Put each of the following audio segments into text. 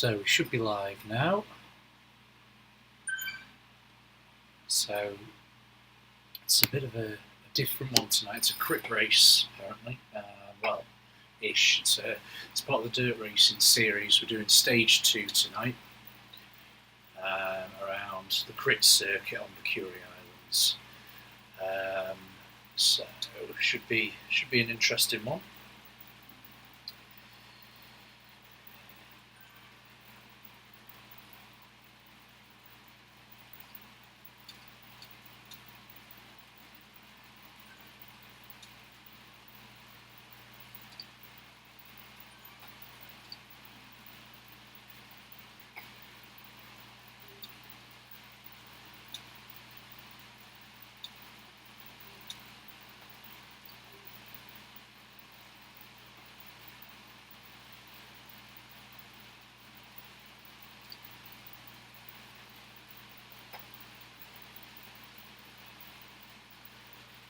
So we should be live now. So it's a bit of a different one tonight. It's a crit race, apparently. Well, ish. It's part of the dirt racing series. We're doing stage 2 tonight, around the crit circuit on the Curie Islands. So it should be an interesting one.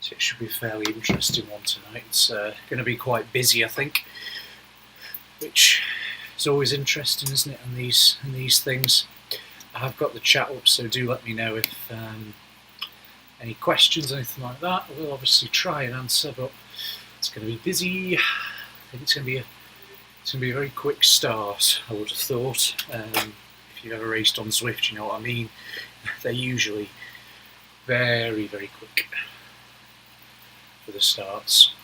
So it should be a fairly interesting one tonight. It's going to be quite busy, I think, which is always interesting, isn't it? And these things. I have got the chat up, so do let me know if any questions, anything like that. I will obviously try and answer, but it's going to be busy. I think it's going to be a very quick start, I would have thought. If you've ever raced on Zwift, you know what I mean. They're usually very, very quick for the starts,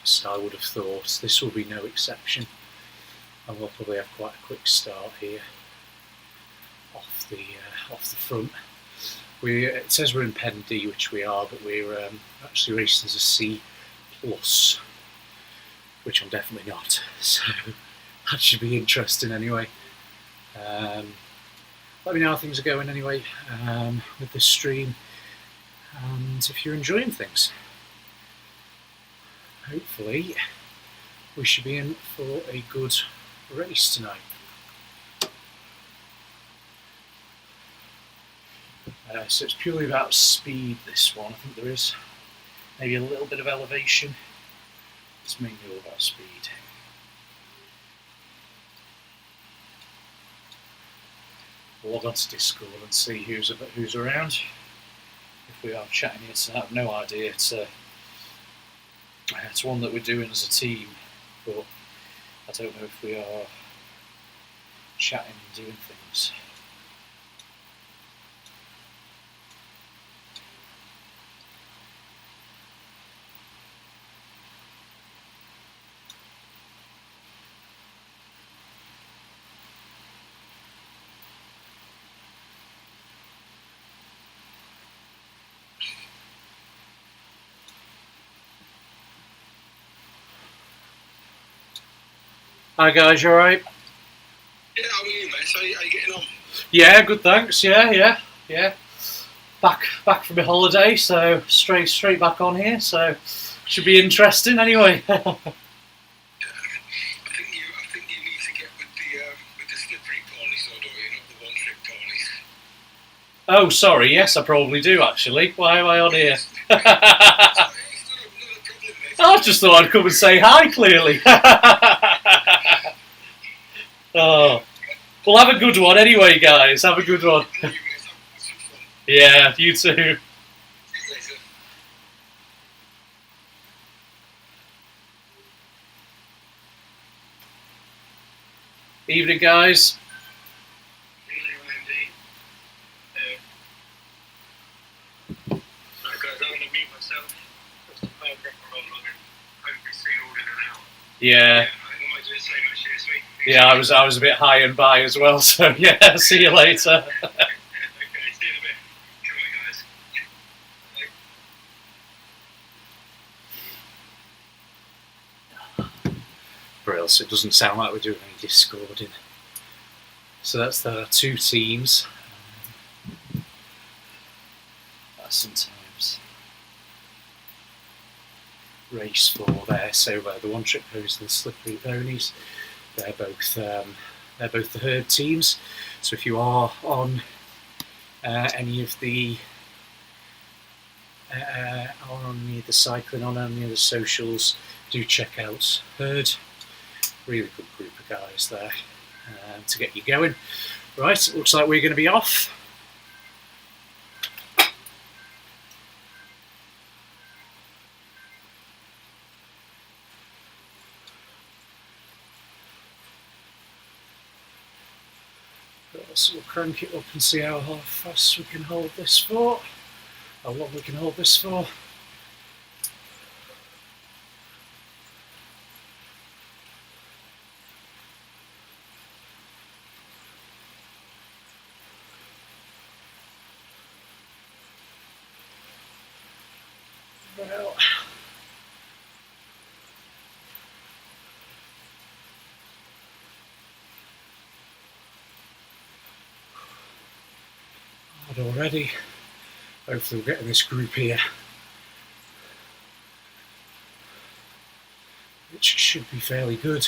so I would have thought this will be no exception, and we'll probably have quite a quick start here off the front. It says we're in Pen D, which we are, but we're actually racing as a C plus, which I'm definitely not. So that should be interesting anyway. Let me know how things are going anyway with this stream, and if you're enjoying things. Hopefully we should be in for a good race tonight. So it's purely about speed, this one. I think there is maybe a little bit of elevation. It's mainly all about speed. Log on to Discord and see who's around. If we are chatting here tonight, I have no idea. It's one that we're doing as a team, but I don't know if we are chatting and doing things. Hi guys, you alright? Yeah, how are you, mate? How are you getting on? Yeah, good, thanks. Yeah. Back from my holiday, so straight back on here. So should be interesting anyway. I think you need to get with the slippery ponies, though, don't you? Not the one-trick ponies. Oh, sorry. Yes, I probably do actually. Why am I on here? It's not a problem, mate. I just thought I'd come and say hi. Clearly. Oh, well, have a good one anyway, guys. Have a good one. Yeah, you too. Evening, guys. Yeah. Yeah, I was a bit high and by as well, so yeah, see you later. Okay, see you in a bit. Come on, guys. Brilliant. So it doesn't sound like we're doing any discording. So that's the 2 teams. Sometimes race for there. So the one trick ponies and the slippery ponies. They're both the herd teams. So if you are on any of the cycling, on any of the socials, do check out Herd. Really good group of guys there. to get you going. Right, it looks like we're going to be off. So we'll crank it up and see how fast we can hold this for, how long we can hold this for. Well, hard already. Hopefully we'll get in this group here, which should be fairly good.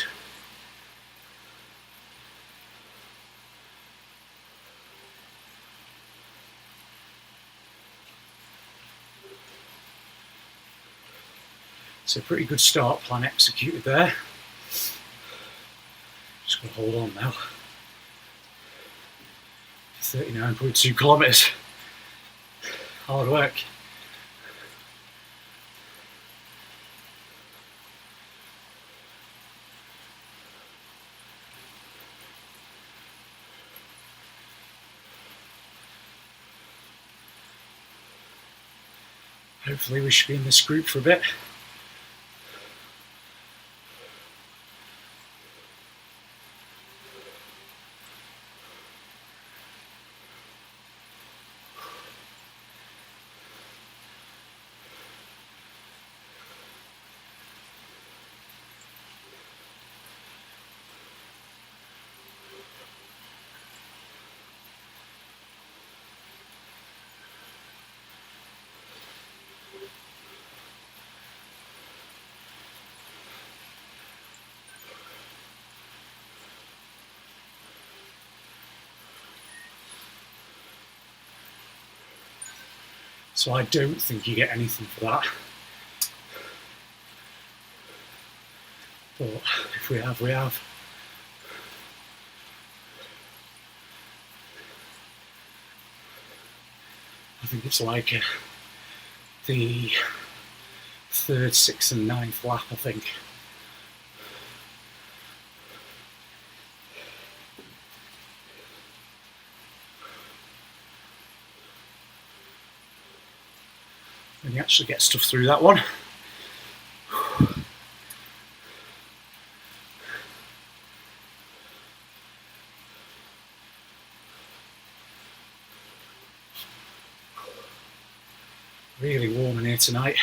So pretty good start plan executed there. Just got to hold on now. 39.2 kilometres. Hard work. Hopefully we should be in this group for a bit. So I don't think you get anything for that. But if we have, we have. I think it's like the 3rd, 6th and 9th lap, I think. When you actually get stuff through that one. Really warm in here tonight.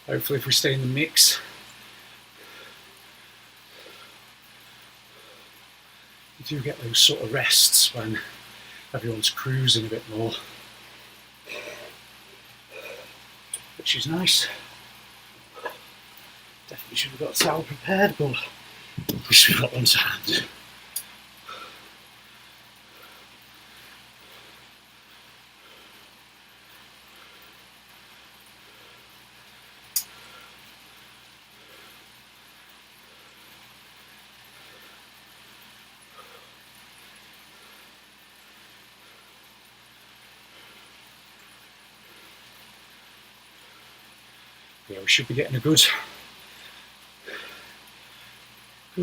Hopefully if we stay in the mix, you do get those sort of rests when everyone's cruising a bit more, which is nice. Definitely should have got a towel prepared, but at least we've got one to hand. Yeah, we should be getting a good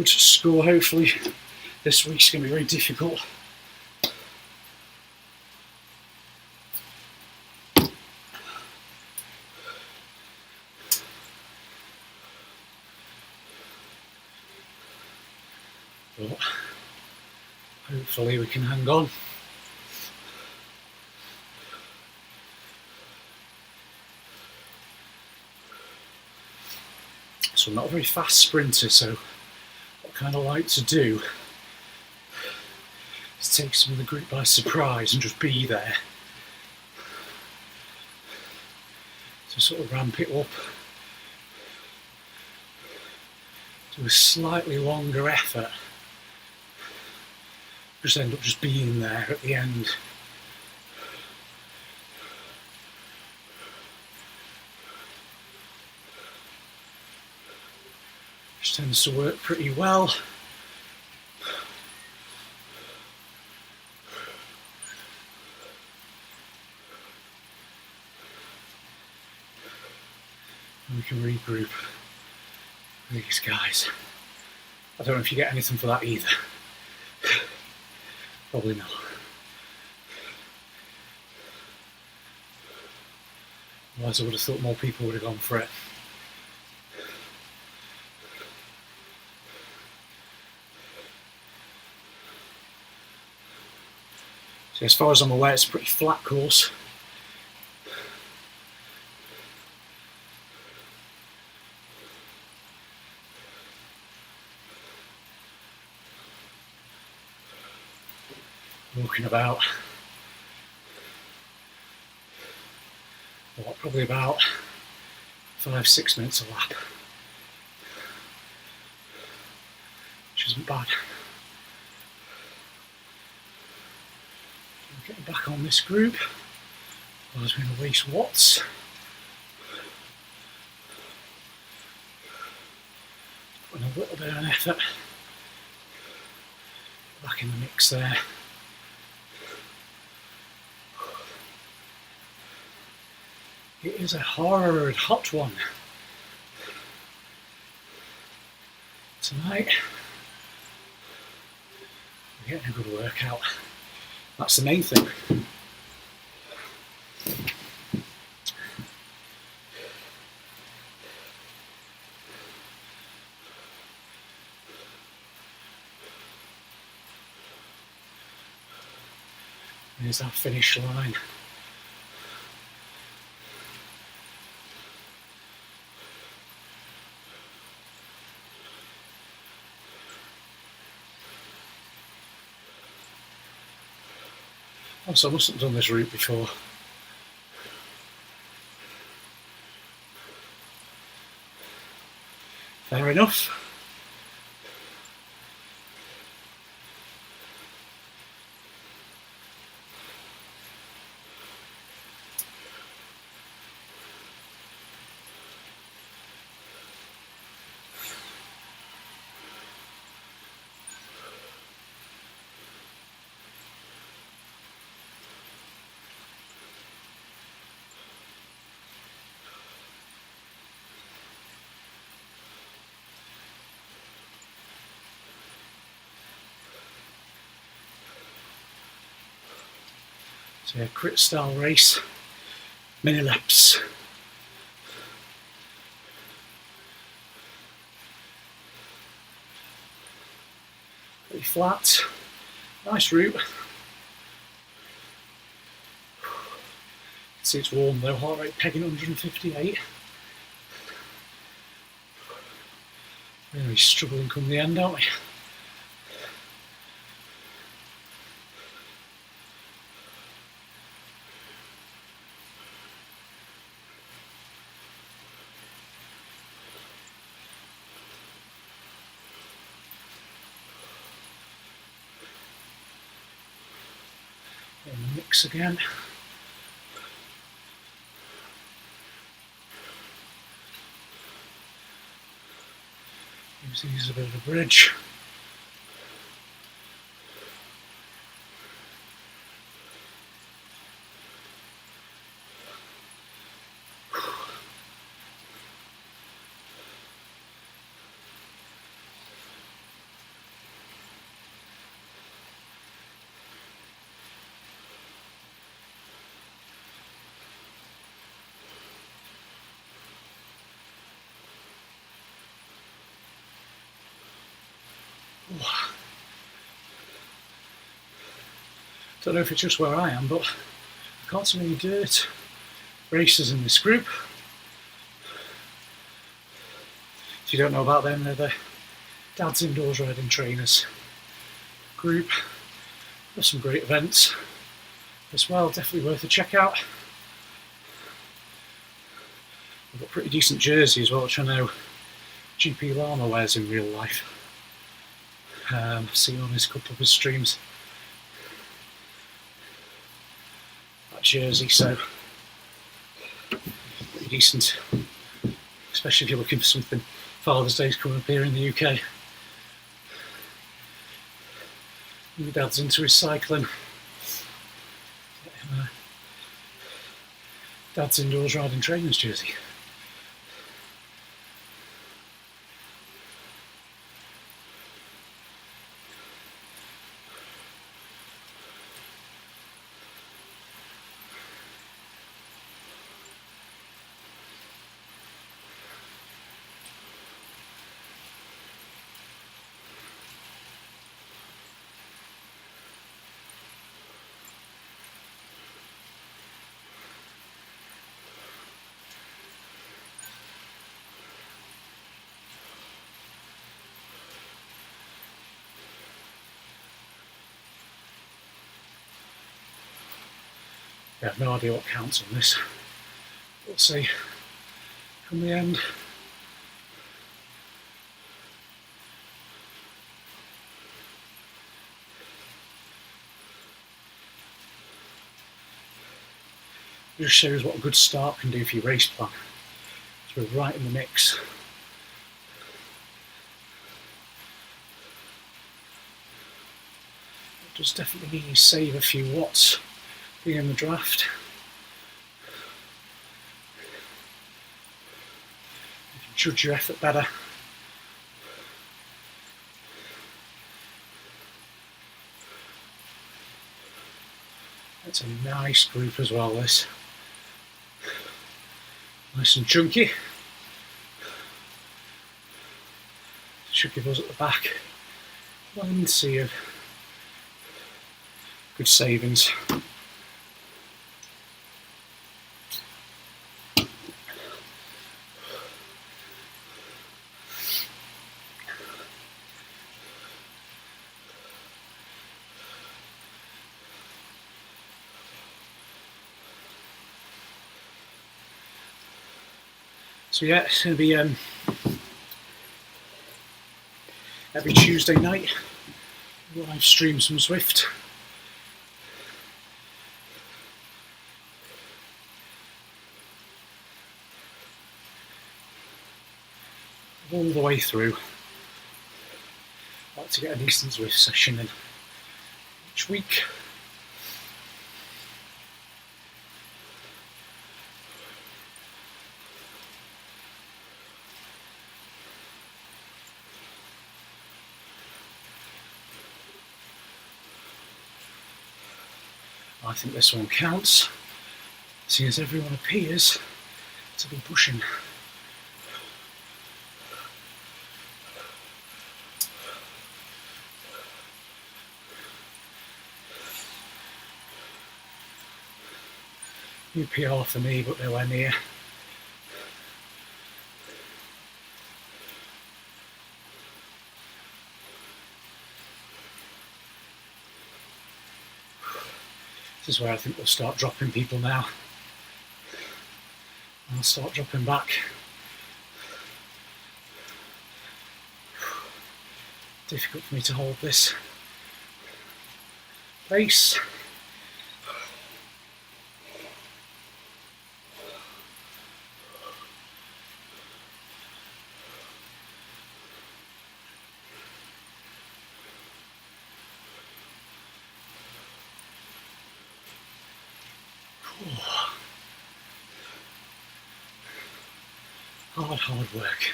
score hopefully. This week's going to be very difficult. But hopefully we can hang on. So I'm not a very fast sprinter, so what I kind of like to do is take some of the group by surprise and just be there. to sort of ramp it up to a slightly longer effort. Just end up just being there at the end. Which tends to work pretty well. And we can regroup with these guys. I don't know if you get anything for that either. Probably not. Otherwise I would have thought more people would have gone for it. So as far as I'm aware, it's a pretty flat course. Walking about, well, probably about 5-6 minutes a lap, which isn't bad. Getting back on this group, I was going to waste watts. Putting a little bit of an effort back in the mix there. It is a hard, hot one tonight. We're getting a good workout. That's the main thing. There's that finish line. So I must have done this route before. Fair enough. So yeah, crit style race, mini laps. Pretty flat, nice route. See it's warm though, heart rate pegging 158. Really struggling come the end, aren't we? In the mix again. Use a bit of a bridge. Don't know if it's just where I am, but I can't see many dirt racers in this group. If you don't know about them, they're the Dad's Indoors Riding Trainers group. There's some great events as well, definitely worth a check out. I've got a pretty decent jersey as well, which I know GP Llama wears in real life. I've seen on his couple of his streams. That jersey, so pretty decent. Especially if you're looking for something. Father's Day's coming up here in the UK. My dad's into his cycling. Dad's indoors riding trainers jersey. I have no idea what counts on this. We'll see come the end. It just shows what a good start can do for your race plan. So we're right in the mix. It does definitely save a few watts being in the draft. You can judge your effort better. It's a nice group as well, this. Nice and chunky. Should give us at the back plenty of good savings. So yeah, it's going to be every Tuesday night live stream some Zwift. All the way through. I like to get a decent Zwift session in each week. I think this one counts, seeing as everyone appears to be pushing. New PR for me, but nowhere near. This is where I think we'll start dropping people now. I'll start dropping back. Difficult for me to hold this pace. Hard work.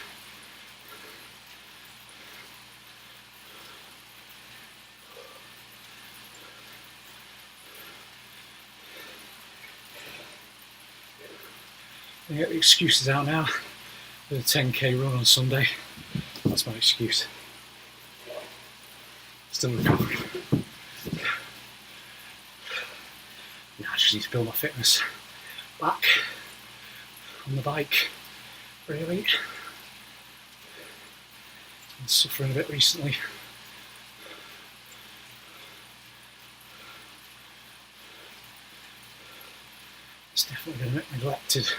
I get the excuses out now. With a 10k run on Sunday. That's my excuse. Still recovering. Yeah, I just need to build my fitness back on the bike. Really. I'm suffering a bit recently. It's definitely been a bit neglected.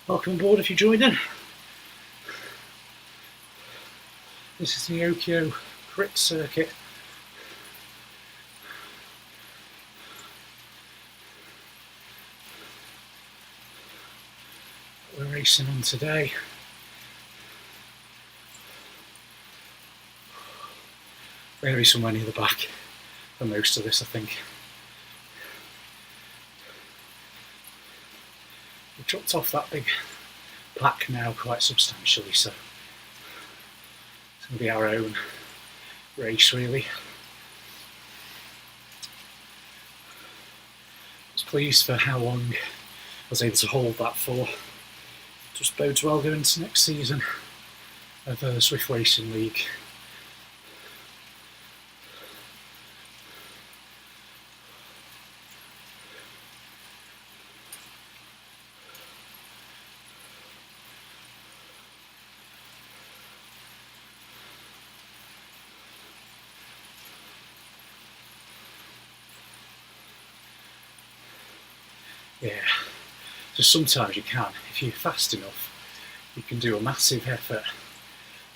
welcome on board if you joined in. This is Neokyo crit circuit. We're racing on today. We're going to be somewhere near the back for most of this, I think. We've dropped off that big pack now quite substantially, so it's going to be our own race really. I was pleased for how long I was able to hold that for. Just bodes well going into next season of the Zwift Racing League. Yeah, just sometimes you can, if you're fast enough, you can do a massive effort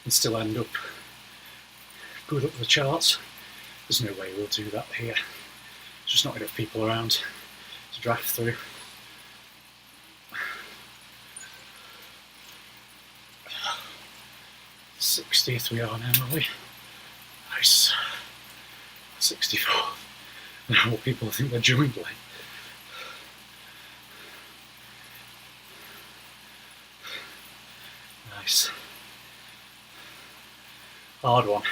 and still end up good up the charts. There's no way we'll do that here. There's just not enough people around to draft through. '60th we are now, are we? Nice. 64. Now more people think they're joined late. Nice. Hard one.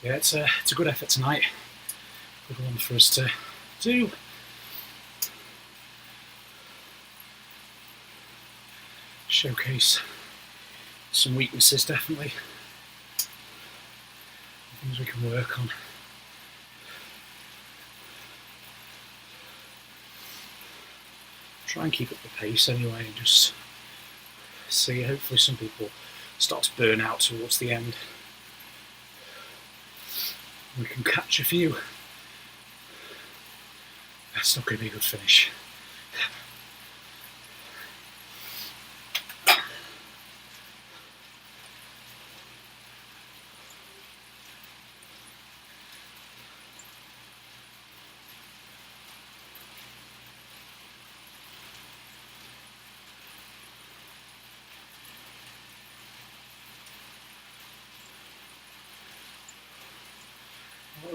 Yeah, it's a good effort tonight. Good one for us to do. Showcase some weaknesses, definitely. Things we can work on. Try and keep up the pace anyway and just see, hopefully some people start to burn out towards the end. We can catch a few. That's not going to be a good finish.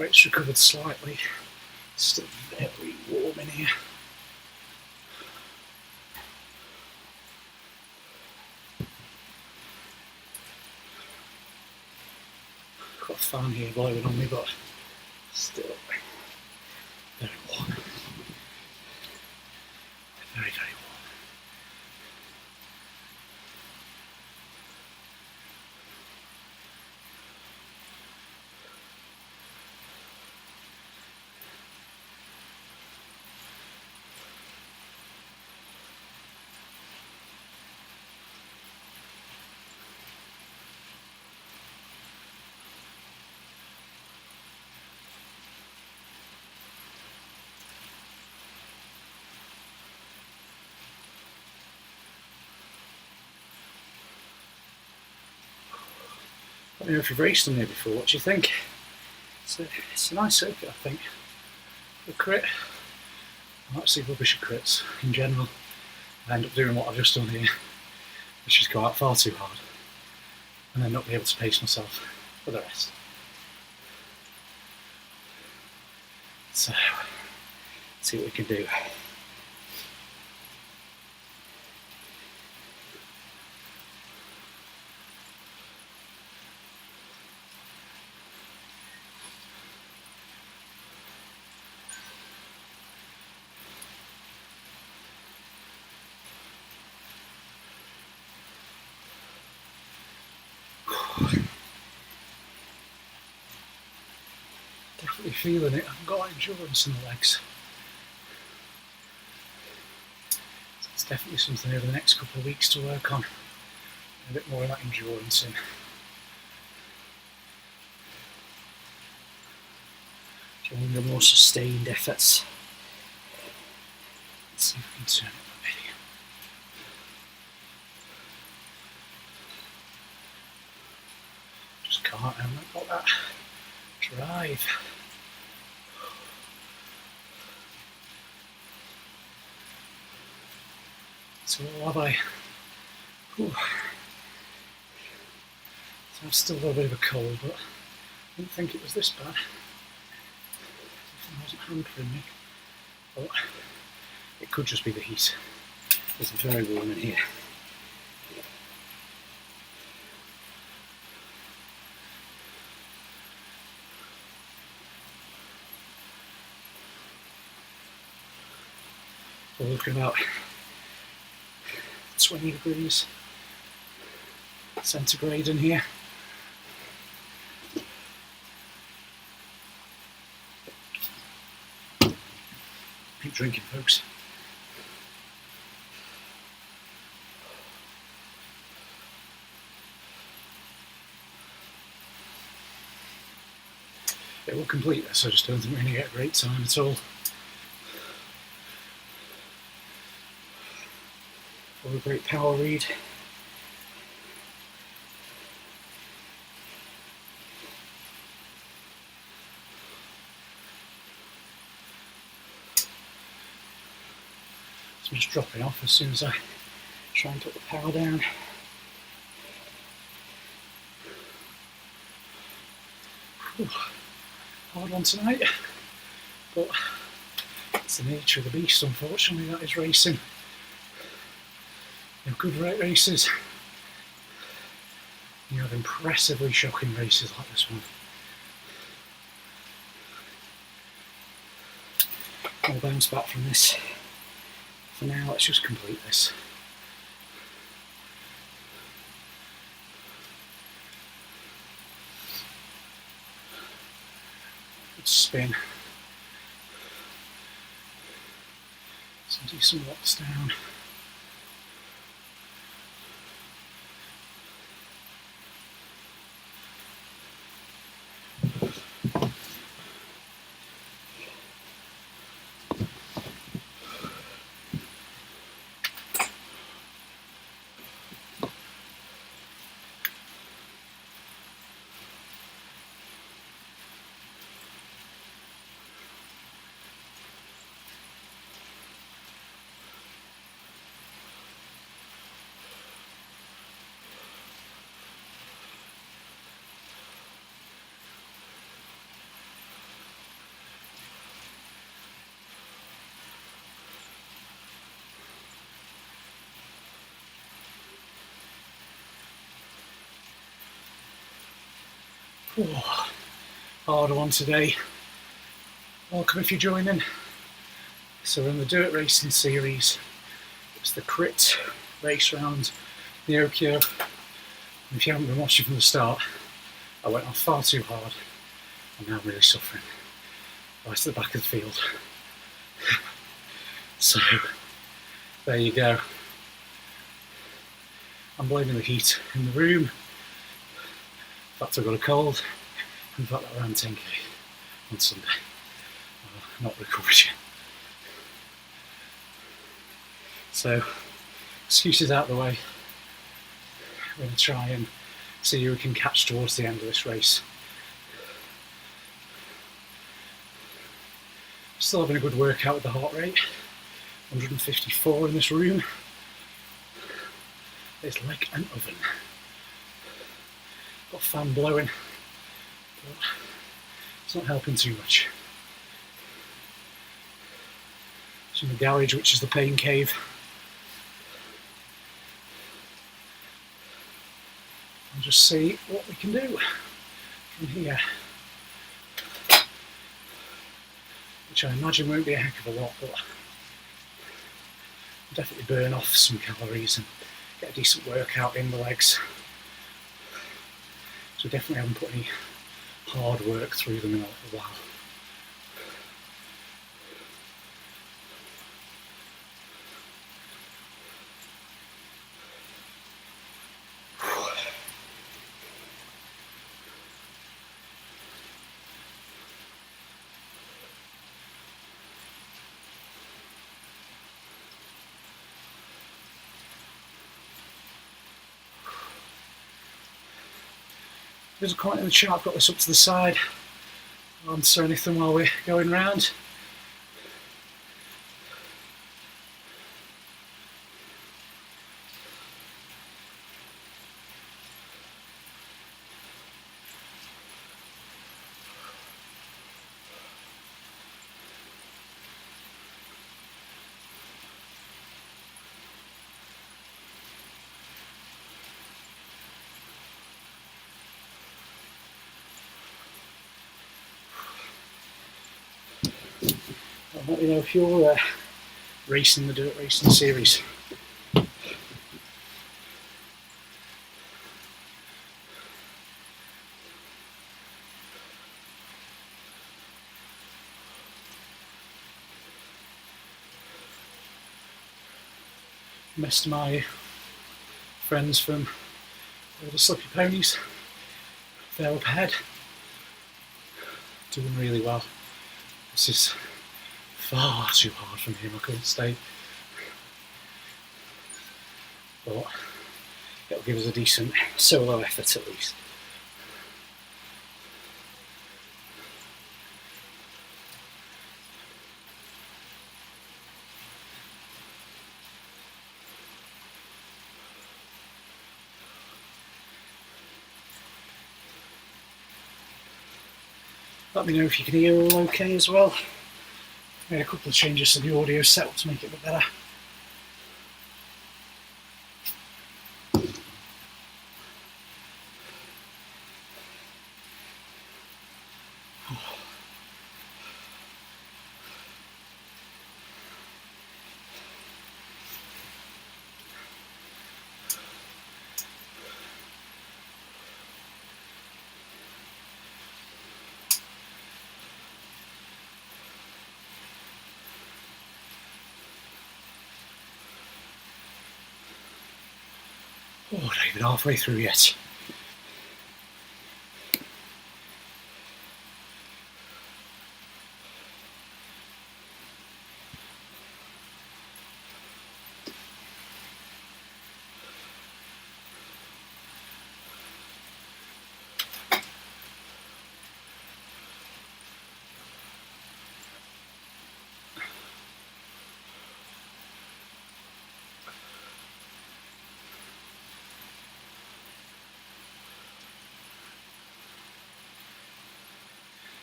It's recovered slightly. Still very warm in here. Got a fan here blowing on me, but still very warm. Very, very warm. I don't know if you've raced on here before, what do you think? It's a nice circuit, I think. A crit. I'm actually rubbish at crits in general. I end up doing what I've just done here, which is go out far too hard and then not be able to pace myself for the rest. So, let's see what we can do. Definitely feeling it. I've got endurance in the legs. So it's definitely something over the next couple of weeks to work on. A bit more of that endurance in. Longer, more sustained efforts. Let's see if we can turn it a bit here. Just can't remember about that drive. So what have I? Whew. So I've still got a bit of a cold, but I didn't think it was this bad. It wasn't hampering me, but it could just be the heat. It's very warm in here. We're looking about 20 degrees centigrade in here. Keep drinking, folks. It will complete this, I just don't think we're going to get a great time at all. Or a great power read. So I'm just dropping off as soon as I try and put the power down. Whew. Hard one tonight, but it's the nature of the beast, unfortunately, that is racing. You have good races, you have impressively shocking races like this one. I'll bounce back from this. For now, let's just complete this. Good spin. Some decent watts down. Oh, hard one today. Welcome if you're joining. So we're in the dirt racing series. It's the crit race round Neokyo. And if you haven't been watching from the start, I went off far too hard and now I'm really suffering. Right to the back of the field. So there you go. I'm blaming the heat in the room. In fact, I've got a cold. In fact, I ran 10k on Sunday. Not recovered yet. So, excuses out the way. We're going to try and see who we can catch towards the end of this race. Still having a good workout with the heart rate. 154 in this room. It's like an oven. Got a fan blowing, but it's not helping too much. It's in the garage, which is the pain cave. I'll just see what we can do from here. Which I imagine won't be a heck of a lot, but I'll definitely burn off some calories and get a decent workout in the legs. So we definitely haven't put any hard work through them in a little while. There's a comment in the chat, I've got this up to the side. I'll answer anything while we're going round. Let me know if you're racing the dirt racing series. Most of my friends from the Slippy Ponies, they're up ahead, doing really well. This is far too hard for me in my current state, but it'll give us a decent solo effort at least. Let me know if you can hear all okay as well. Made a couple of changes to the audio setup to make it a bit better. Oh, not even halfway through yet.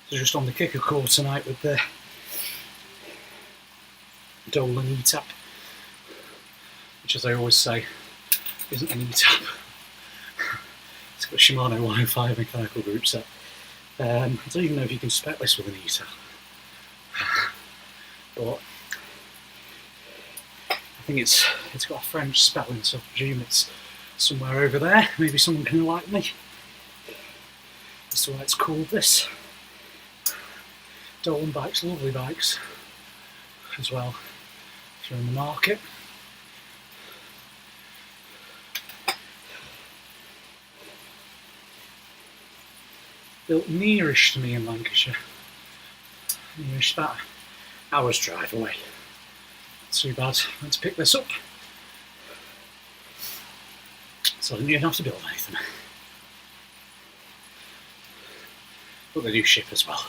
So just on the kicker call tonight with the Dolan E-Tap, which, as I always say, isn't an E-Tap. It's got a Shimano 105 mechanical group set. I don't even know if you can spec this with an E-Tap, but I think it's got a French spelling, so I presume it's somewhere over there. Maybe someone can enlighten me as to why it's called this. Dolan bikes, lovely bikes as well, if you're in the market. Built nearish to me in Lancashire, nearish, about an hour's drive away. Not too bad. Went to pick this up, so I didn't even have to build anything. But they do ship as well.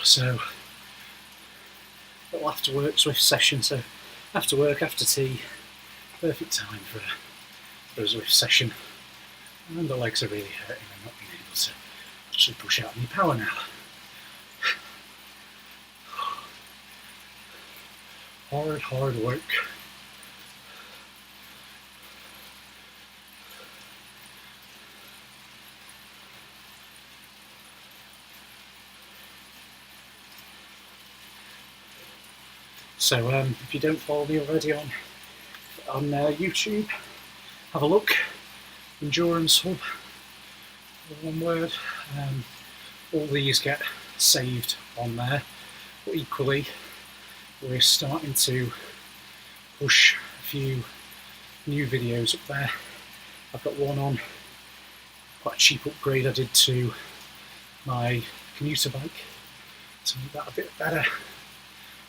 So, little after work Zwift session. So, after work, after tea, perfect time for a Zwift session. And the legs are really hurting and not being able to actually push out any power now. Hard work. So if you don't follow me already on YouTube, have a look. Endurance Hub, one word. All these get saved on there, but equally we're starting to push a few new videos up there. I've got one on quite a cheap upgrade I did to my commuter bike to make that a bit better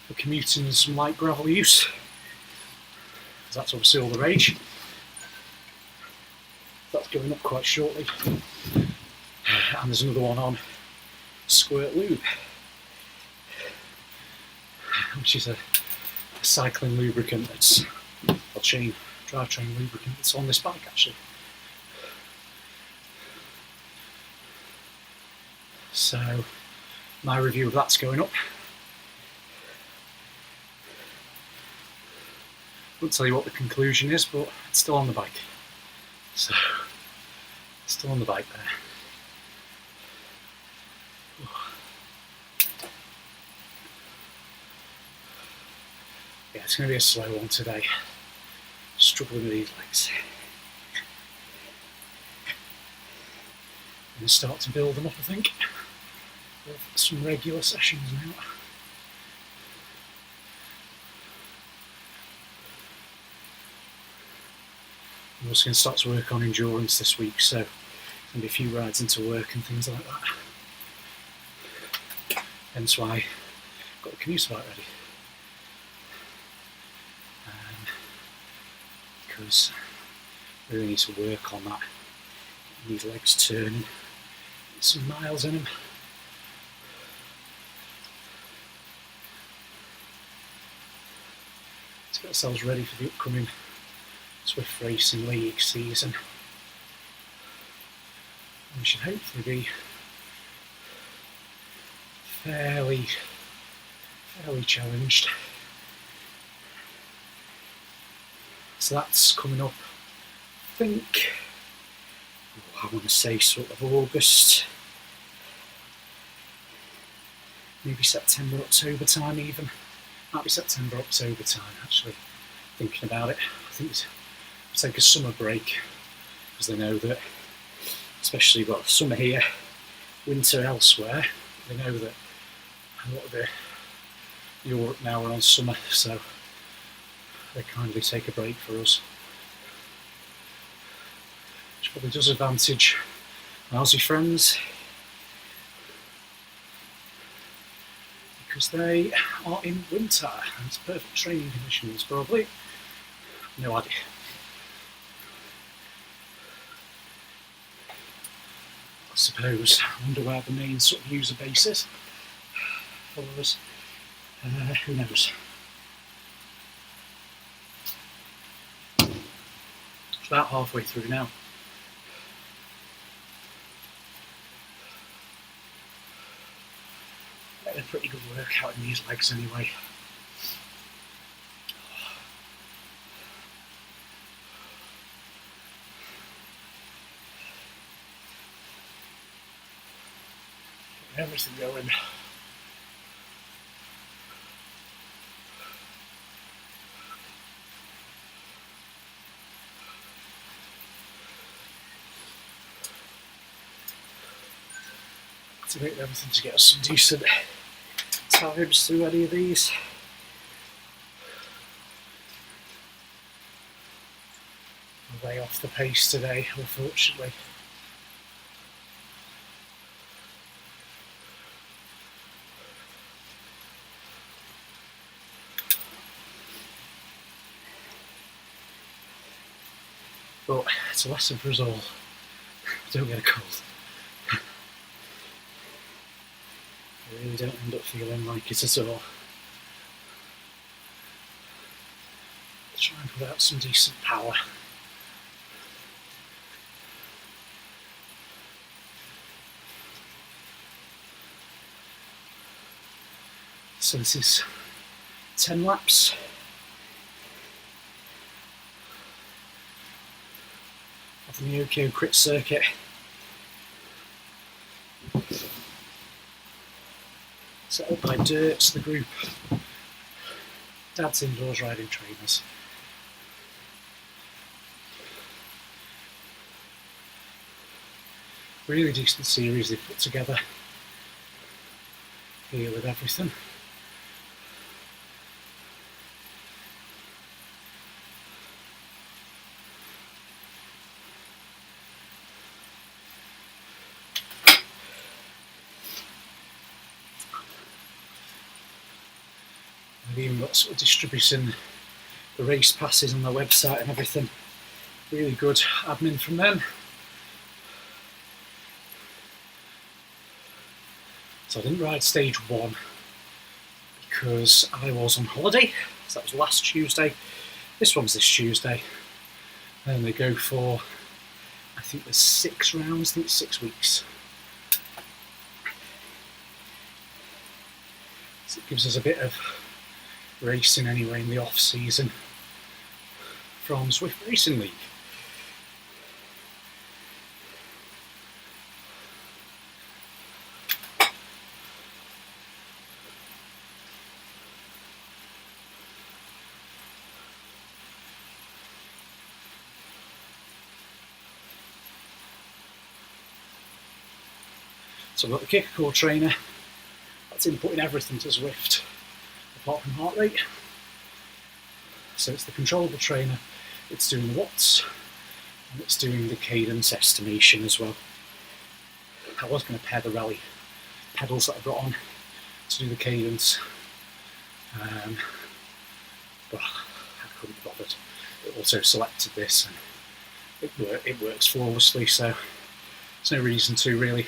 for commuting and some light gravel use, because that's obviously all the rage. That's going up quite shortly. And there's another one on Squirt Lube, which is a cycling lubricant that's drivetrain lubricant that's on this bike actually. So my review of that's going up. Won't tell you what the conclusion is, but it's still on the bike. So, still on the bike there. Yeah, it's going to be a slow one today. Struggling with these legs. I'm going to start to build them up, I think. With some regular sessions now. I'm also going to start to work on endurance this week, so there's going to be a few rides into work and things like that. Hence why I've got the commuter bike ready. Because I really need to work on that. These legs turning, get some miles in them. To get ourselves ready for the upcoming Zwift Racing League season. And we should hopefully be fairly challenged. So that's coming up, I think, I want to say sort of August, maybe September, October time even. Might be September, October time actually, thinking about it. I think it's take a summer break, because they know that, especially, well, summer here, winter elsewhere, they know that a lot of Europe now are on summer, so they kindly take a break for us. Which probably does advantage my Aussie friends, because they are in winter and it's perfect training conditions probably. No idea. I suppose I wonder where the main sort of user base is for us. Who knows? It's about halfway through now. Getting a pretty good workout in these legs anyway. Getting everything going. Activate everything to get us some decent times through any of these. I'm way off the pace today, unfortunately. But it's a lesson for us all. Don't get a cold. I really don't end up feeling like it at all. Try and put out some decent power. So this is 10 laps. Of the Neokyo crit circuit. Set up by Dirts, the group. Dad's indoors riding trainers. Really decent series they've put together here with everything. got sort of distributing the race passes on their website and everything. Really good admin from them. So I didn't ride stage 1 because I was on holiday. So that was last Tuesday. This one's this Tuesday. And they go for, I think there's 6 rounds, I think it's 6 weeks. So it gives us a bit of racing anyway in the off season from Zwift Racing League. So I've got the Kicker Core trainer, that's inputting everything to Zwift, apart from heart rate. So it's the controllable trainer, it's doing the watts, and it's doing the cadence estimation as well. I was going to pair the rally pedals that I've got on to do the cadence, but I couldn't be bothered. It also selected this and it works flawlessly, so there's no reason to really.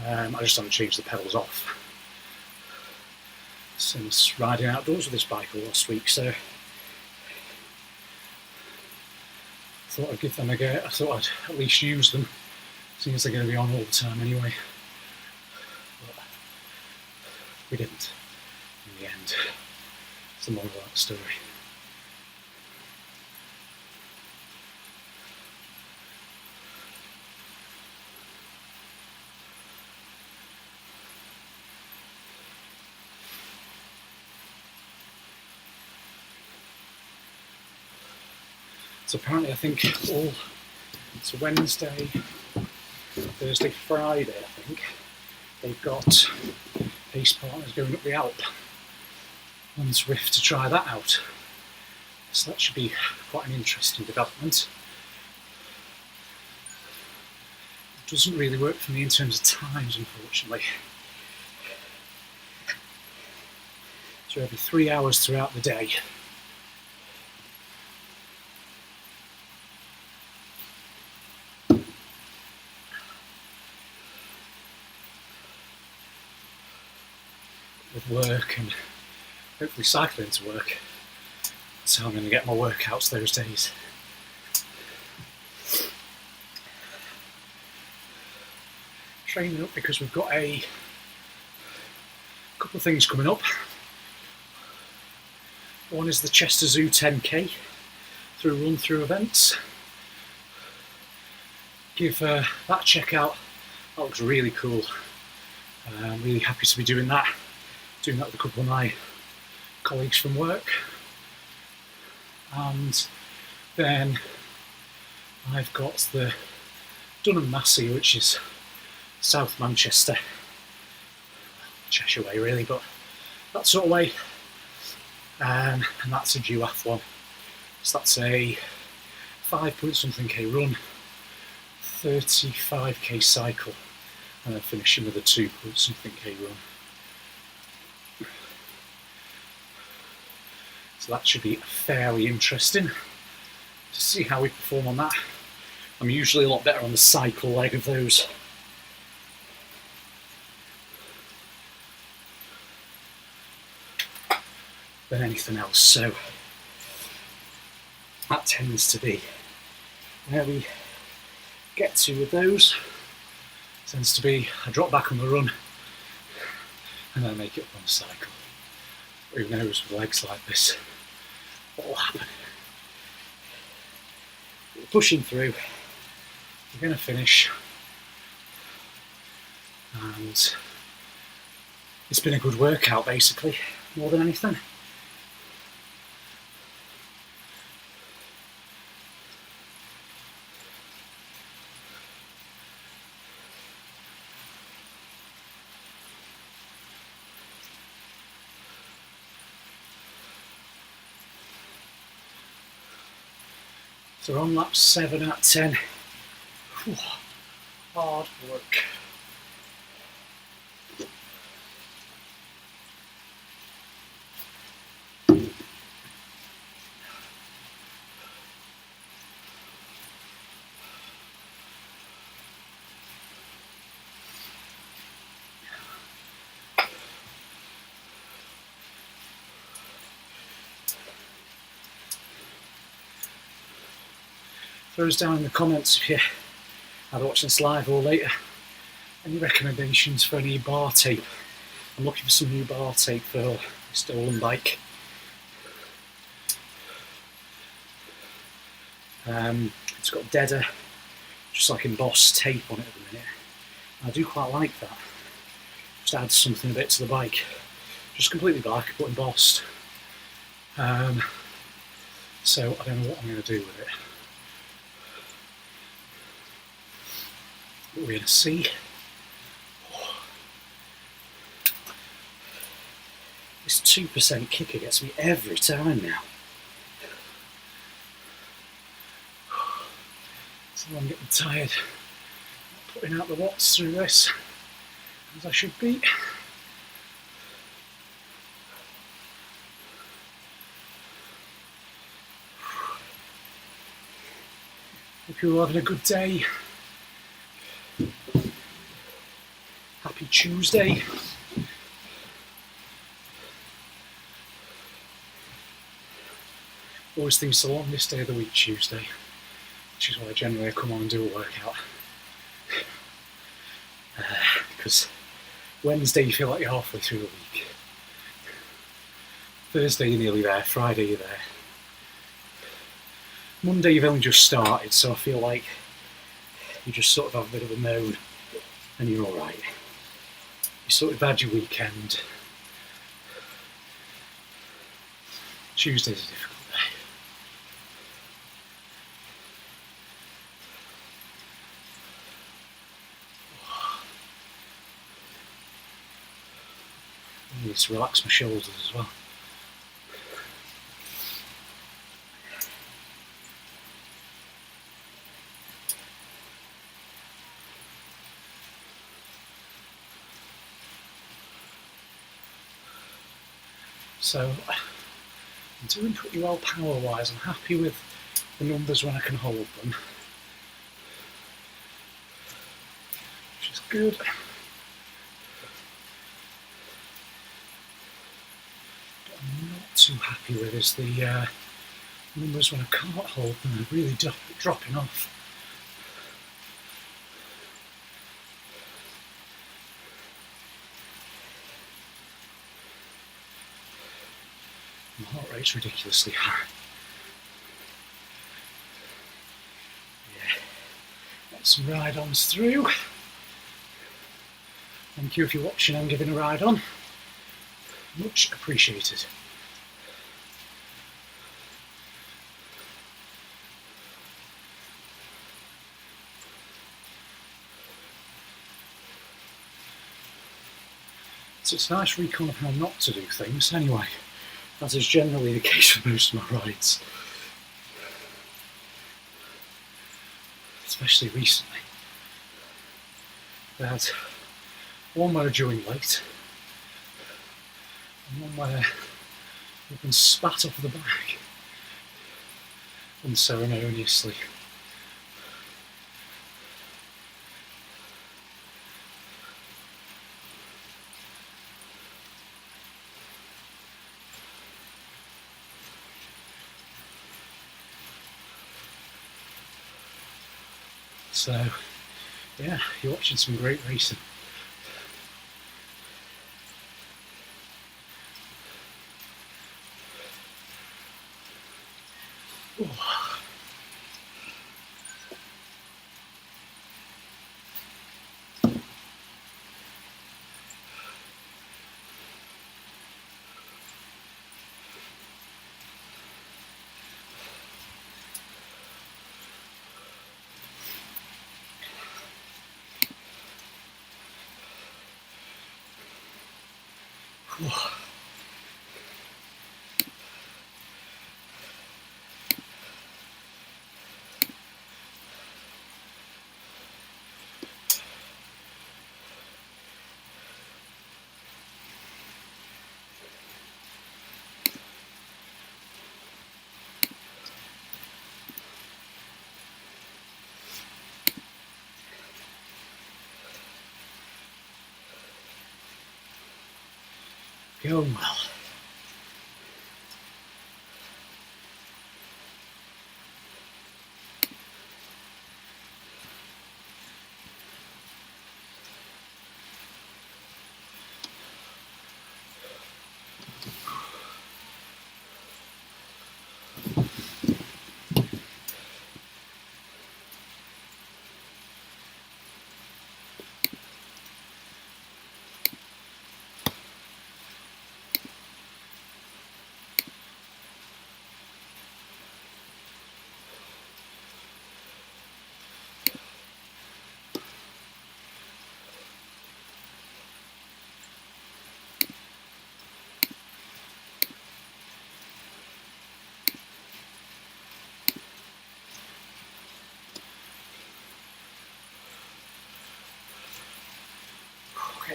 I just haven't changed the pedals off since riding outdoors with this bike all last week, so I thought I'd give them a go. I thought I'd at least use them, seeing as they're going to be on all the time anyway. But we didn't in the end. It's the moral of that story. So apparently I think it's Wednesday, Thursday, Friday I think, they've got pace partners going up the Alp on Zwift to try that out. So that should be quite an interesting development. It doesn't really work for me in terms of times, unfortunately. So every 3 hours throughout the day. With work and hopefully cycling to work, that's how I'm going to get my workouts those days. Training up because we've got a couple of things coming up. One is the Chester Zoo 10k through run-through events. Give that a check out. That looks really cool. I'm really happy to be doing that. Doing that with a couple of my colleagues from work. And then I've got the Dunham Massey, which is South Manchester, Cheshire way really, but that sort of way. And that's a duathlon. So that's a 5-point-something-k run, 35k cycle, and then finishing with a 2-point-something-k run. So that should be fairly interesting to see how we perform on that. I'm usually a lot better on the cycle leg of those. Than anything else, so that tends to be where we get to with those. Tends to be I drop back on the run and then make it up on the cycle. Who knows with legs like this what will happen. We're pushing through, we're going to finish, and it's been a good workout basically, more than anything. So we're on lap 7 out of 10. Whew, hard work. throw us down in the comments if you're either watching this live or later. Any recommendations for any bar tape? I'm looking for some new bar tape for a stolen bike. It's got deader, just like embossed tape on it at the minute. I do quite like that. Just adds something a bit to the bike. Just completely black but embossed. So I don't know what I'm going to do with it. But we're going to see. This 2% kicker gets me every time now. So I'm getting tired. Not putting out the watts through this as I should be. Hope you're all having a good day. Happy Tuesday. Always think it's the longest day of the week, Tuesday, which is why generally I come on and do a workout. Because Wednesday you feel like you're halfway through the week. Thursday you're nearly there, Friday you're there. Monday you've only just started, so I feel like you just sort of have a bit of a moan and you're alright. You sort of had your weekend. Tuesday's a difficult day. I need to relax my shoulders as well. So I'm doing pretty well power-wise. I'm happy with the numbers when I can hold them, which is good. What I'm not too happy with is the numbers when I can't hold them. They're really dropping off. My heart rate's ridiculously high. Yeah, got some ride-ons through. Thank you if you're watching and giving a ride on. Much appreciated. So it's a nice recon of how not to do things anyway. That is generally the case with most of my rides. Especially recently. I had one where I joined late, and one where I've been spat off the back unceremoniously. So, yeah, you're watching some great racing. Ooh. Ooh. Going well.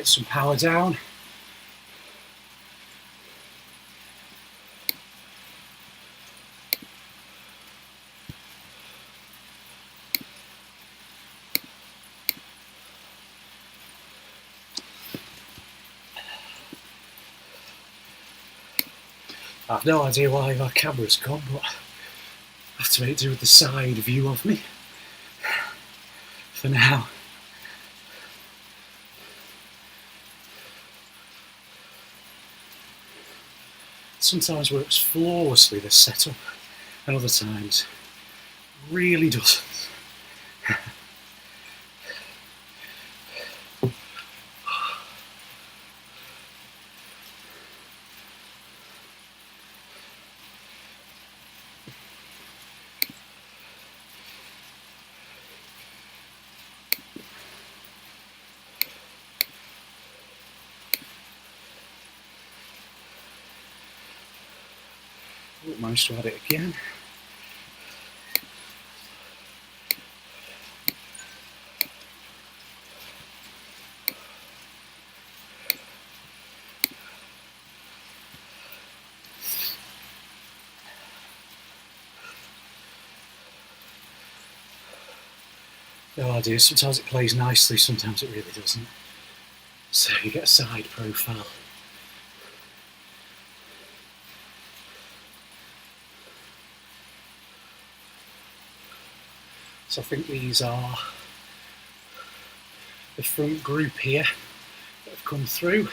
get some power down. I've no idea why my camera's gone, but I have to make do with the side view of me for now. Sometimes works flawlessly, this setup, and other times really doesn't. Oh, managed to add it again. No idea, sometimes it plays nicely, sometimes it really doesn't. So you get a side profile. So I think these are the front group here that have come through.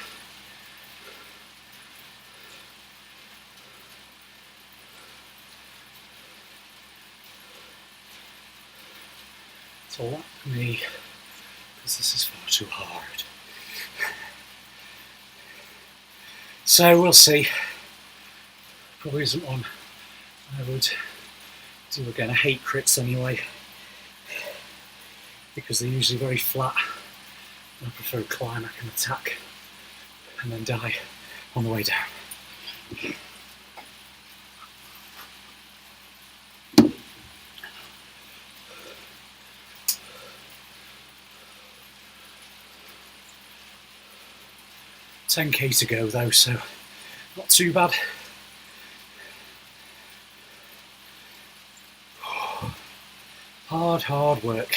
So that for me, because this is far too hard. So we'll see. Probably isn't one I would do again. I hate crits anyway, because they're usually very flat. I prefer climb, I can attack and then die on the way down. $10k to go though, so not too bad. Hard work.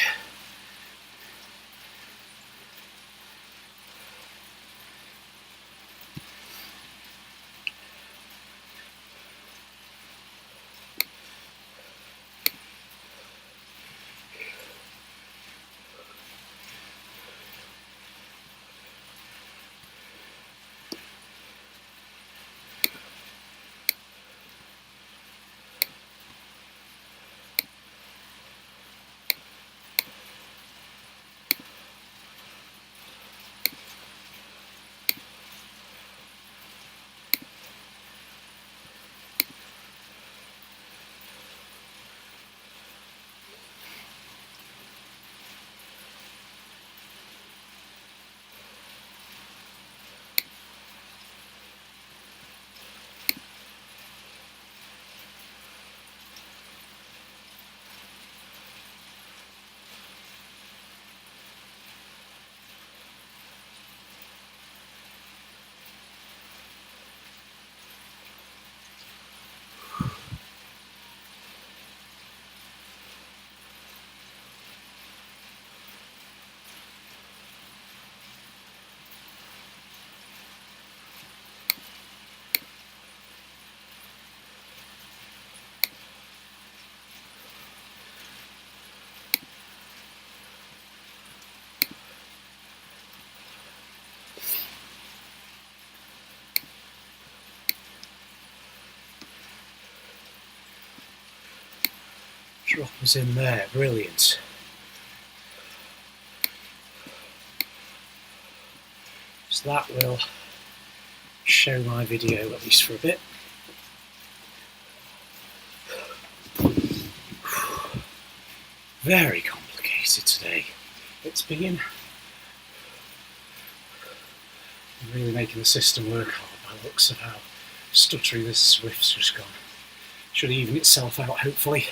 Droppers in there, brilliant. So that will show my video at least for a bit. Very complicated today. It's been really making the system work hard by the looks of how stuttery this Zwift's just gone. Should even itself out, hopefully.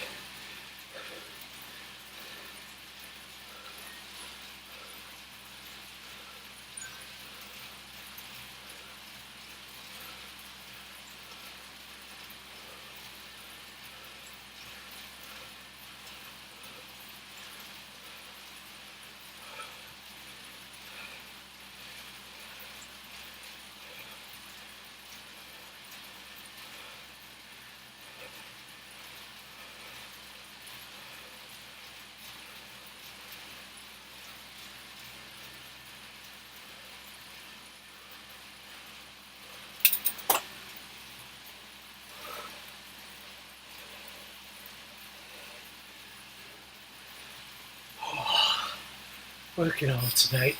Working hard today.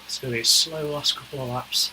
It's going to be a slow last couple of laps.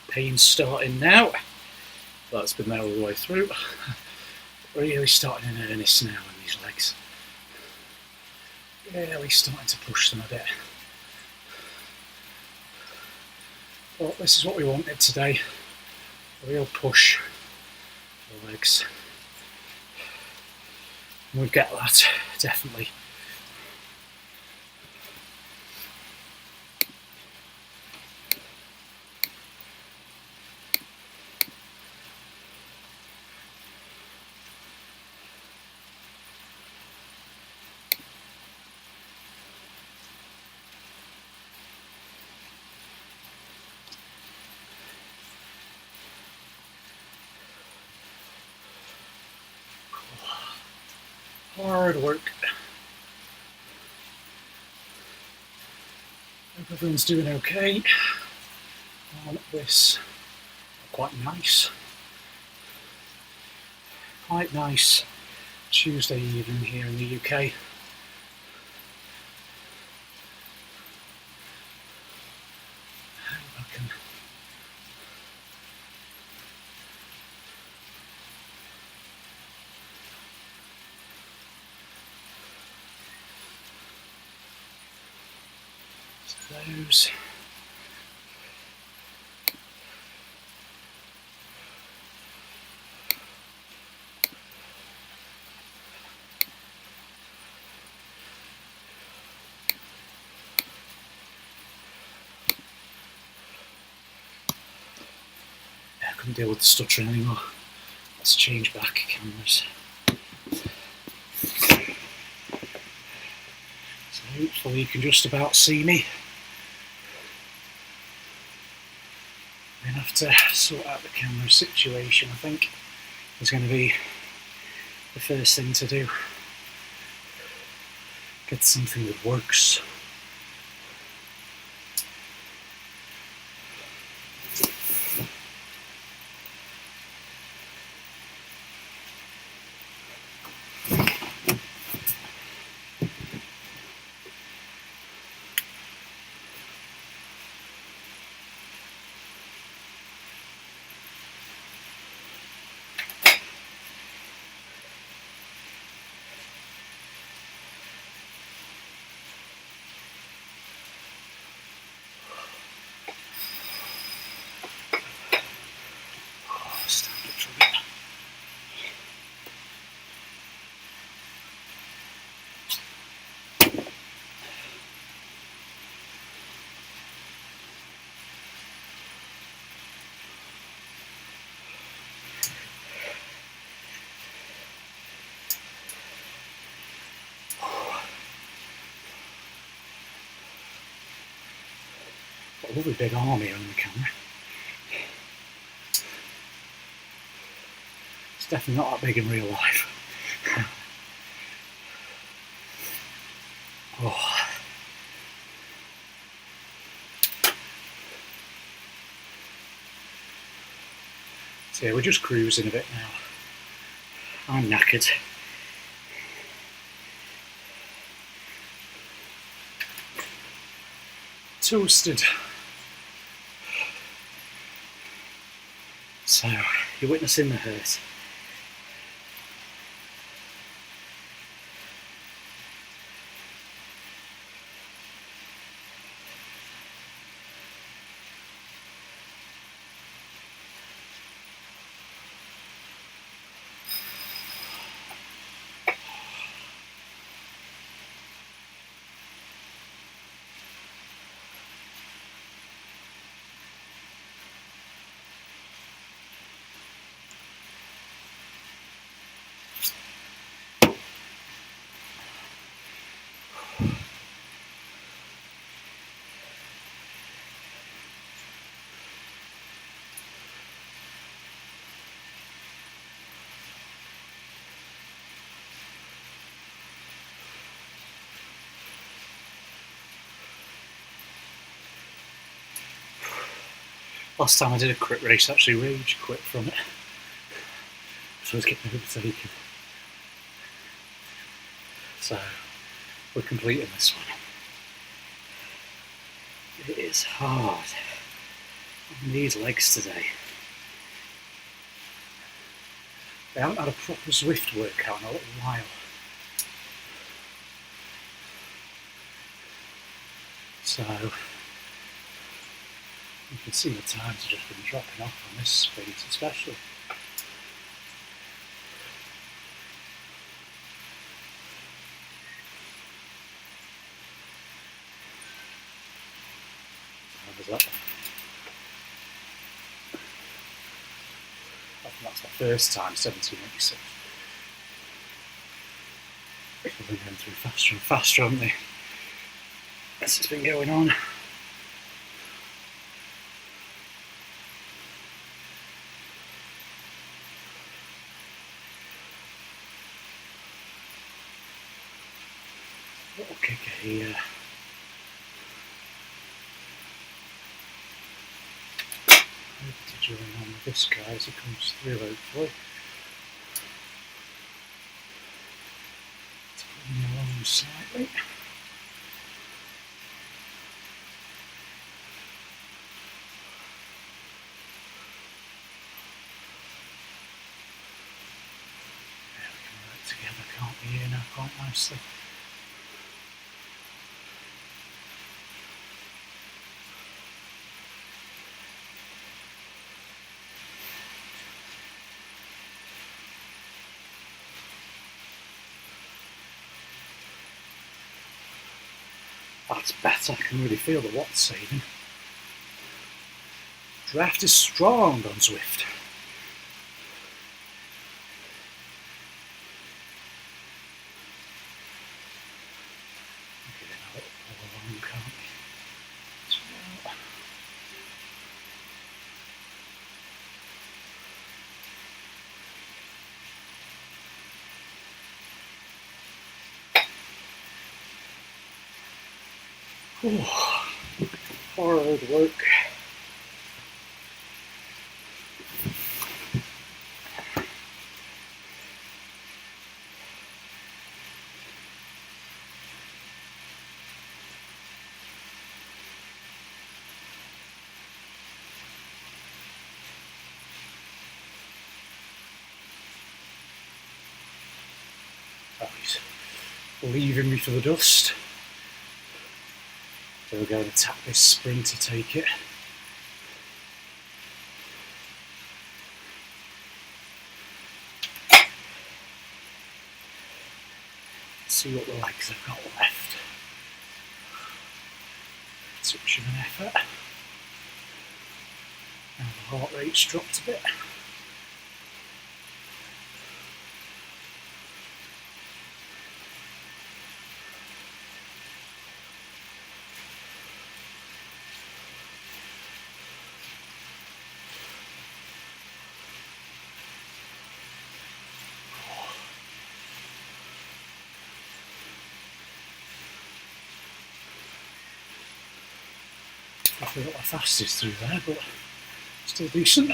Pain's starting now. That's been there all the way through. Really starting in earnest now in these legs. Really starting to push them a bit. But this is what we wanted today. A real push for the legs. And we get that, definitely. Hard work. Hope everyone's doing okay on this quite nice Tuesday evening here in the UK. Those. I couldn't deal with the stuttering anymore. Let's change back cameras. So hopefully you can just about see me. I'm going to have to sort out the camera situation, I think, is going to be the first thing to do. Get something that works. Got a lovely big arm here on the camera. It's definitely not that big in real life. Oh. So yeah, we're just cruising a bit now. I'm knackered. Toasted. So, you're witnessing the hurt. Last time I did a crit race, I actually rage quit from it. So I was getting overtaken. So we're completing this one. It is hard. I need legs today. I haven't had a proper Zwift workout in a little while. So you can see the times have just been dropping off on this sprint especially. How was that one? I think that's my first time, 1786. They've been going through faster and faster, haven't they? As it's been going on. Little kicker here. Hoping to join on with this guy as he comes through, hopefully. To put him along slightly. Yeah, we can work together, can't we, here now, quite nicely. That's better, I can really feel the watt saving. Draft is strong on Zwift. Get in a little more along, can't we? Hard work. Oh, he's leaving me for the dust. So we're going to tap this spring to take it. See what the legs have got left. Touch of an effort. Now the heart rate's dropped a bit. I feel like the fastest through there, but still decent.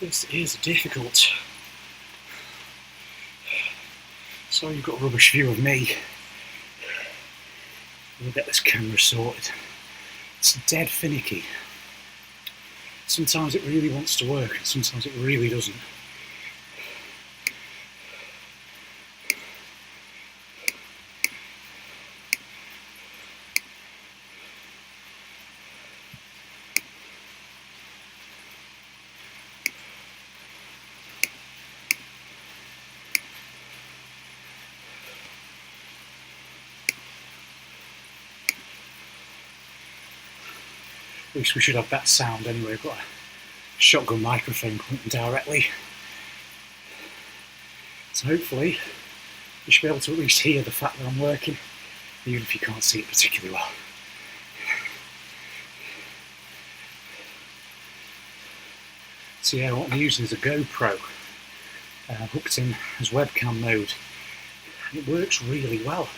This is difficult. So you've got a rubbish view of me. We'll get this camera sorted. It's dead finicky. Sometimes it really wants to work and sometimes it really doesn't. At least we should have better sound anyway. We've got a shotgun microphone pointing directly. So hopefully you should be able to at least hear the fact that I'm working, even if you can't see it particularly well. So yeah, what I'm using is a GoPro hooked in as webcam mode. And it works really well.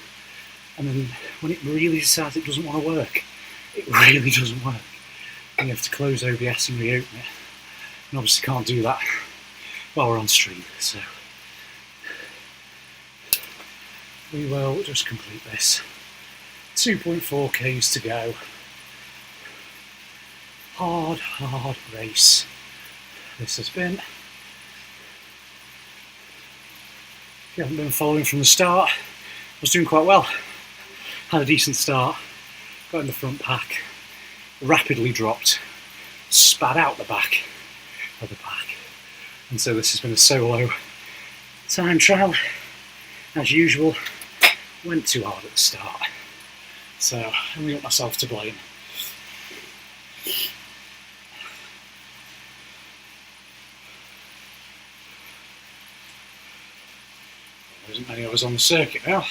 And then when it really decides it doesn't want to work, it really doesn't work. And you have to close OBS and reopen it. And obviously can't do that while we're on stream, so we will just complete this. 2.4 k's to go. Hard race this has been. If you haven't been following from the start, I was doing quite well. Had a decent start, got in the front pack, rapidly dropped, spat out the back of the pack. And so this has been a solo time trial. As usual, went too hard at the start. So I only got myself to blame. There isn't many of us on the circuit now.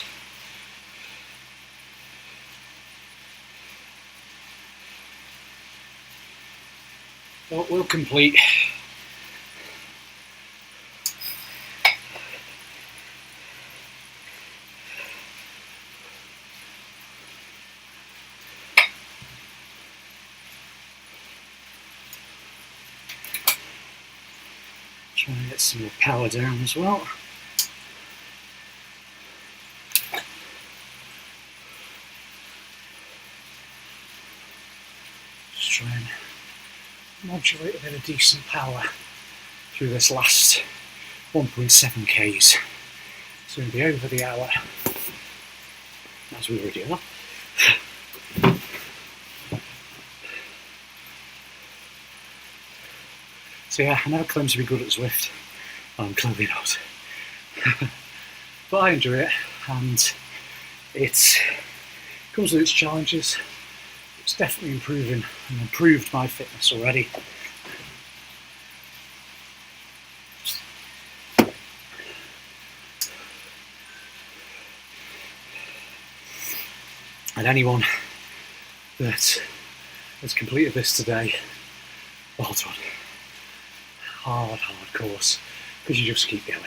But we'll complete. Try and get some more power down as well. Just try and modulate a bit of decent power through this last 1.7 k's. So we'll be over the hour, as we already are. So yeah, I never claim to be good at Zwift. I'm clearly not. But I enjoy it, and it comes with its challenges. It's definitely improving and improved my fitness already. And anyone that has completed this today, well done. Hard course, because you just keep going.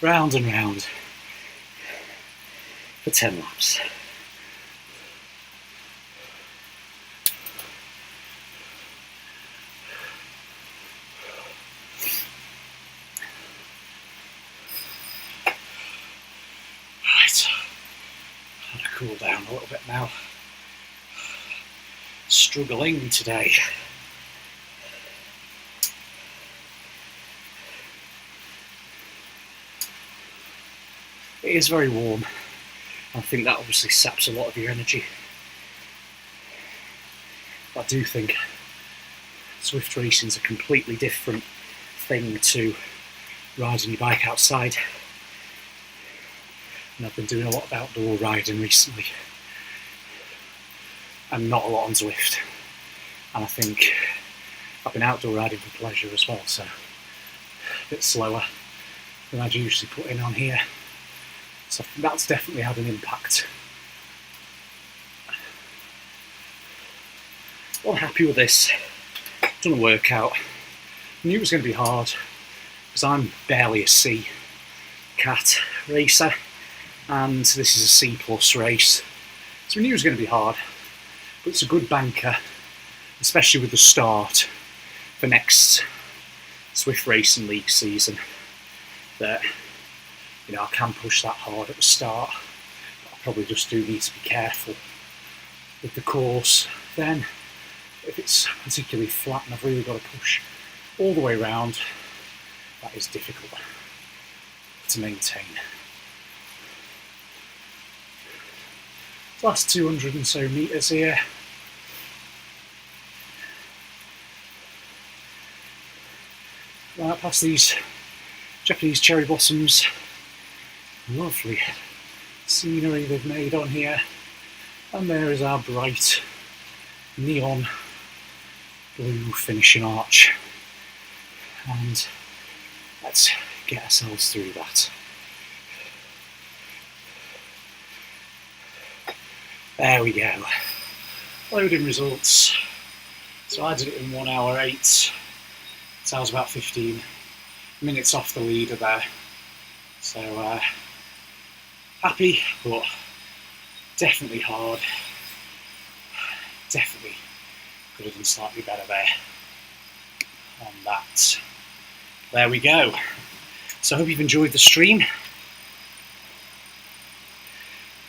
Round and round for 10 laps. Cool down a little bit now. Struggling today. It is very warm. I think that obviously saps a lot of your energy. I do think Zwift racing is a completely different thing to riding your bike outside. And I've been doing a lot of outdoor riding recently, and not a lot on Zwift. And I think I've been outdoor riding for pleasure as well, so a bit slower than I'd usually put in on here. So that's definitely had an impact. Well, I'm happy with this. Done a workout. I knew it was going to be hard because I'm barely a C cat racer. And this is a C+ race, so we knew it was going to be hard, but it's a good banker, especially with the start for next Zwift Racing League season, that, you know, I can push that hard at the start, but I probably just do need to be careful with the course. Then, if it's particularly flat and I've really got to push all the way around, that is difficult to maintain. Last 200 and so metres here. Right past these Japanese cherry blossoms. Lovely scenery they've made on here. And there is our bright neon blue finishing arch, and let's get ourselves through that. There we go. Loading results. So I did it in 1 hour 8. So I was about 15 minutes off the leader there. So happy, but definitely hard. Definitely could have done slightly better there on that. There we go. So I hope you've enjoyed the stream.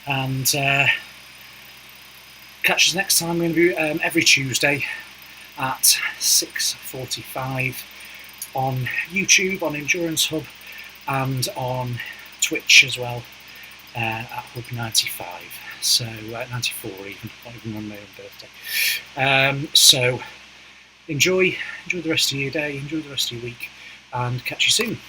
And catch us next time. We're going to be every Tuesday at 6:45 on YouTube, on Endurance Hub, and on Twitch as well at Hub 95. So 94 even, not even on my own birthday. So enjoy the rest of your day, enjoy the rest of your week, and catch you soon.